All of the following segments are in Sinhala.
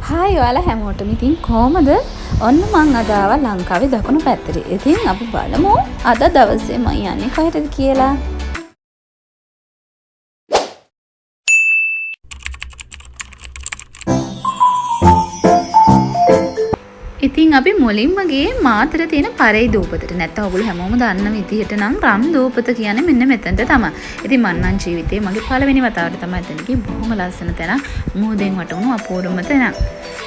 හායි ඔයාලා හැමෝටම ඉතින් කොහමද? ඔන්න මං අද ආවා ලංකාවේ දකුණු පැත්තට. ඉතින් අපි බලමු අද දවසේ මම යන්නේ කොහෙටද කියලා. ඉතින් අපි මුලින්ම ගියේ මාතර තියෙන පරේ දූපතට. නැත්නම් ඔයගොල්ලෝ හැමෝම දන්න විදිහට නම් රම් දූපත කියන්නේ මෙන්න මෙතනට තමයි. ඉතින් මං නම් ජීවිතේ මගේ පළවෙනි වතාවට තමයි එතන ගියේ. බොහොම ලස්සන තැනක්. මුහුදෙන් වටුණු අපූර්වම තැනක්.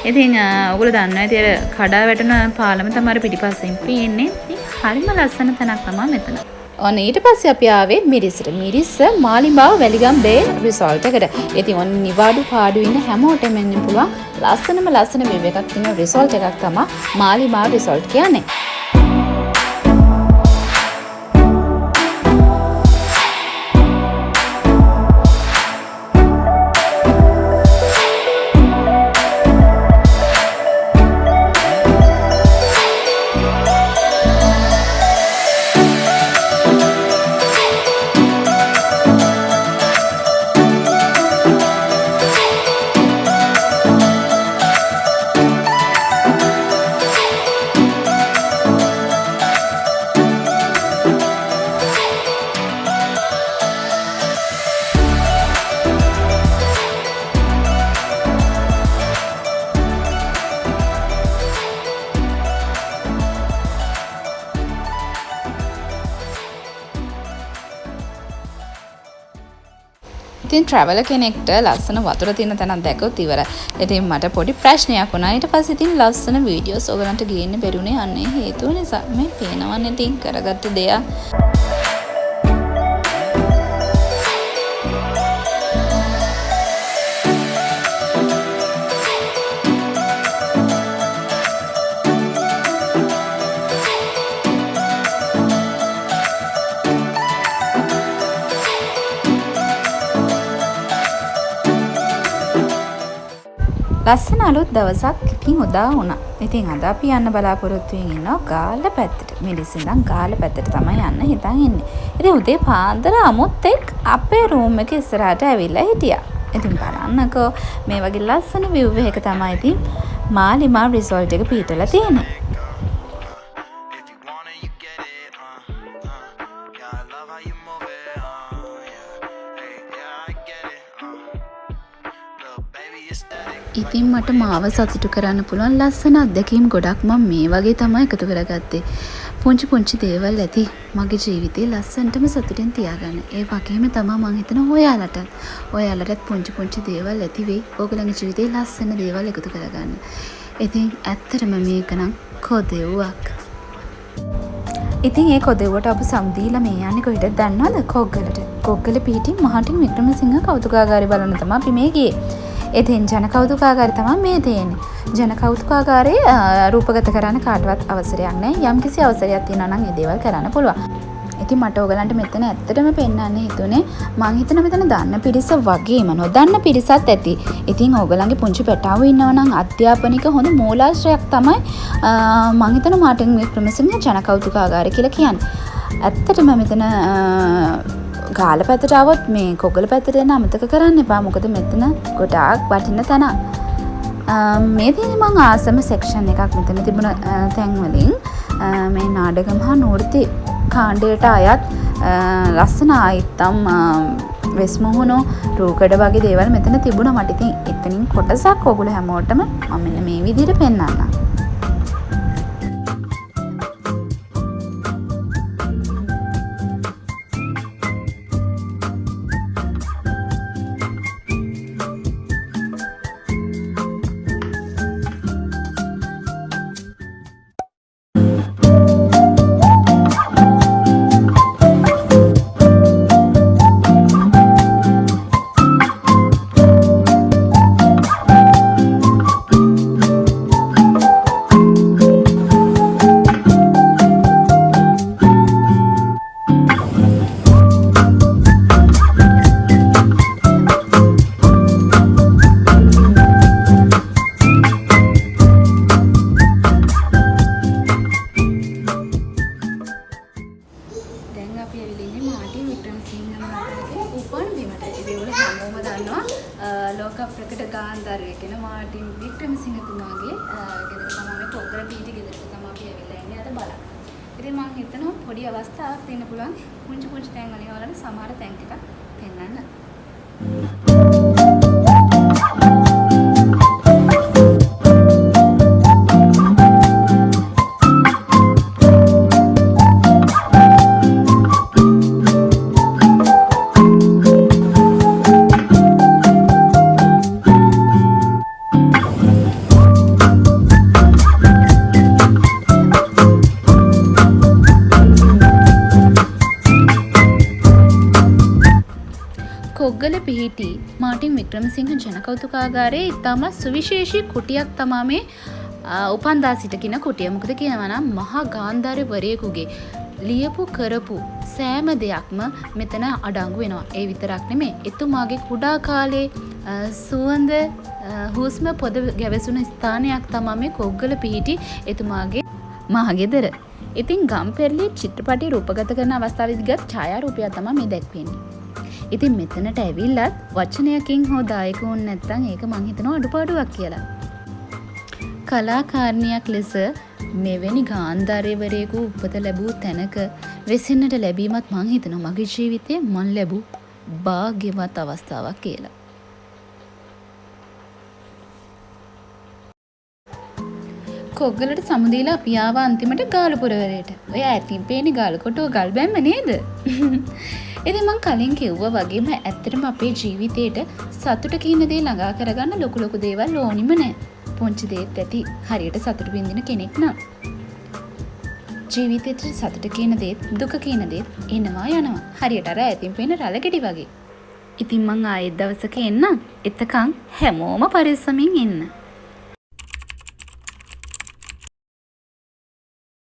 ඉතින් ඔයගොල්ලෝ දන්නවා ඉතින් කඩා වැටෙන පාලම තමයි පිටිපස්සෙන් පේන්නේ. ඉතින් හරිම ලස්සන තැනක් තමයි මෙතන. ඔන්න ඊට පස්සේ අපි ආවේ මිරිසට. මිරිස මාලිඹාව වැලිගම් බේ රිසෝර්ට් එකට. ඉතින් ඔන්න නිවාඩු පාඩු ඉන්න හැමෝටම එන්න පුළුවන් ලස්සන view එකක් තියෙන රිසෝර්ට් එකක් තමයි මාලිඹාව රිසෝර්ට් කියන්නේ. ඉතින් ට්‍රැවලර් කෙනෙක්ට ලස්සන වතුර තියෙන තැනක් දැක්කොත් ඉවරයි. ඉතින් මට පොඩි ප්‍රශ්නයක් වුණා. ඊට පස්සේ ඉතින් ලස්සන වීඩියෝස් ඔයගලන්ට ගේන්න බැරුණේ අන්නේ හේතුව නිසා. මේ පේනවන්නේ ඉතින් කරගත්ත දෙයක්. ලස්සන අලුත් දවසක් ඉතින් උදා වුණා. ඉතින් අද අපි යන්න බලාපොරොත්තු වෙමින් ඉන්නවා ගාල්ල පැත්තට. මිරිස් ඉඳන් ගාල්ල පැත්තට තමයි යන්න හිතන් ඉන්නේ. ඉතින් උදේ පාන්දර අමුත් එක් අපේ රූම් එකේ ඉස්සරහට ඇවිල්ලා හිටියා. ඉතින් බලන්නකෝ මේ වගේ ලස්සන view එකක තමයි ඉතින් මාලිමා රිසෝර්ට් එක පිහිටලා තියෙන්නේ. ඉතින් මට මාව සතුටු කරන්න පුළුවන් ලස්සන අත්දැකීම් ගොඩක් මම මේ වගේ තමයි එකතු කරගත්තේ. පුංචි දේවල් ඇති මගේ ජීවිතේ ලස්සනටම සතුටින් තියාගන්න. ඒ වගේම තමයි මම හිතන ඔයාලටත් පුංචි දේවල් ඇති වෙයි. ඕගොල්ලන්ගේ ජීවිතේ ලස්සන දේවල් එකතු කරගන්න. ඉතින් ඇත්තටම මේක නම් කොදෙව්වක්. ඉතින් ඒ කොදෙව්වට අපි සම්දීලා මේ යන්නේ කොහෙටද දන්නවද? කොග්ගලට. කොග්ගල පිටින් මහටින් වික්‍රමසිංහ කෞතුකාගාරය බලන්න තමයි අපි මේ ගියේ. ඉතින් ජන කෞතුකාගාරය තමයි මේ තියෙන්නේ. ජන කෞතුකාගාරේ රූපගත කරන්න කාටවත් අවසරයක් නැහැ. යම්කිසි අවසරයක් තියෙනවා නම් ඒ දේවල් කරන්න පුළුවන්. ඉතින් මට ඔයගලන්ට මෙතන ඇත්තටම පෙන්වන්න හිතුනේ මං හිතන මෙතන දන්න පිරිස වගේම නොදන්න පිරිසත් ඇති. ඉතින් ඔයගලන්ගේ පුංචි පැටාවෝ ඉන්නවා නම් අධ්‍යාපනික හොඳ මූලාශ්‍රයක් තමයි මං හිතන මාටින් වික්‍රමසිංහ ජන කෞතුකාගාරය කියලා කියන්නේ. ඇත්තටම මෙතන ගාල පැත්තට આવොත් මේ කොග්ගල පැත්තට යන්න අමතක කරන්න එපා. මොකද මෙතන ගොඩාක් වටින තැනක්. මේ තියෙන්නේ මං ආසම සෙක්ෂන් එකක් මෙතන තිබුණ තැන් වලින් මේ නාඩගම හා නෘත්‍ය කාණ්ඩයට අයත් ලස්සන ආයිත්තම් වෙස්මුහුණු රූකඩ වගේ දේවල් මෙතන තිබුණා. මට ඉතින් එතනින් කොටසක් ඔයගොල්ලෝ හැමෝටම මම මෙන්න මේ විදිහට පෙන්නන්නම්. වික්‍රමසිංහතුමාගේ ගෙදර තමයි මේ කොග්ගල පීටි ගෙදරට තමයි අපි ඇවිල්ලා ඉන්නේ අද බලන්න. ඉතින් මම හිතනවා පොඩි අවස්ථාවක් දෙන්න පුළුවන් පුංචි තැන් වලින් ඔයාලට සමහර තැන් ටිකක් පෙන්වන්න. කොග්ගල පිහිටි මාටින් වික්‍රමසිංහ ජනකෞතුකාගාරයේ ඉතාමත් සුවිශේෂී කුටියක් තමා මේ උපන්දා සිටකින කුටිය. මොකද කියනවා නම් මහා ගාන්ධාරවරයෙකුගේ ලියපු කරපු සෑම දෙයක්ම මෙතන අඩංගු වෙනවා. ඒ විතරක් නෙමෙයි. එතුමාගේ කුඩා කාලේ සුවඳ හුස්ම පොද ගැවසුන ස්ථානයක් තමා මේ කොග්ගල පිහිටි එතුමාගේ මහගෙදර. ඉතින් ගම්පෙරළි චිත්‍රපටය රූපගත කරන අවස්ථාවේදී ගත් ඡායාරූපයක් තමයි මේ දැක්වෙන්නේ. ඉතින් මෙතනට ඇවිල්ලත් වචනයකින් හෝ දායක වුණ නැත්නම් ඒක මං හිතනවා අඩුපාඩුවක් කියලා. කලාකාරණියක් ලෙස මෙවැනි ගාන්ධාරවරයෙකු උපත ලැබූ තැනක වෙසෙන්නට ලැබීමත් මං හිතනවා මගේ ජීවිතයේ මං ලැබූ භාග්‍යවත් අවස්ථාවක් කියලා. කොග්ගලට සමුදීලා අපි ආවා අන්තිමට ගාලපුරවරයට. ඔය ඇතින් පේන්නේ ගාලකොටුව ගල් බැම්ම නේද? ඉතින් මං කලින් කිව්වා වගේම ඇත්තටම අපේ ජීවිතේට සතුට කියන දේ ළඟා කරගන්න ලොකු දේවල් ඕනිම නැහැ. පුංචි දේත් ඇති හරියට සතුට විඳින කෙනෙක් නම්. ජීවිතේට සතුට කියන දේත් දුක කියන දේත් එනවා යනවා. හරියට අර ඇතින් පේන රළගෙඩි වගේ. ඉතින් මං ආයෙත් දවසක එන්නම්. එතකන් හැමෝම පරිස්සමින් ඉන්න.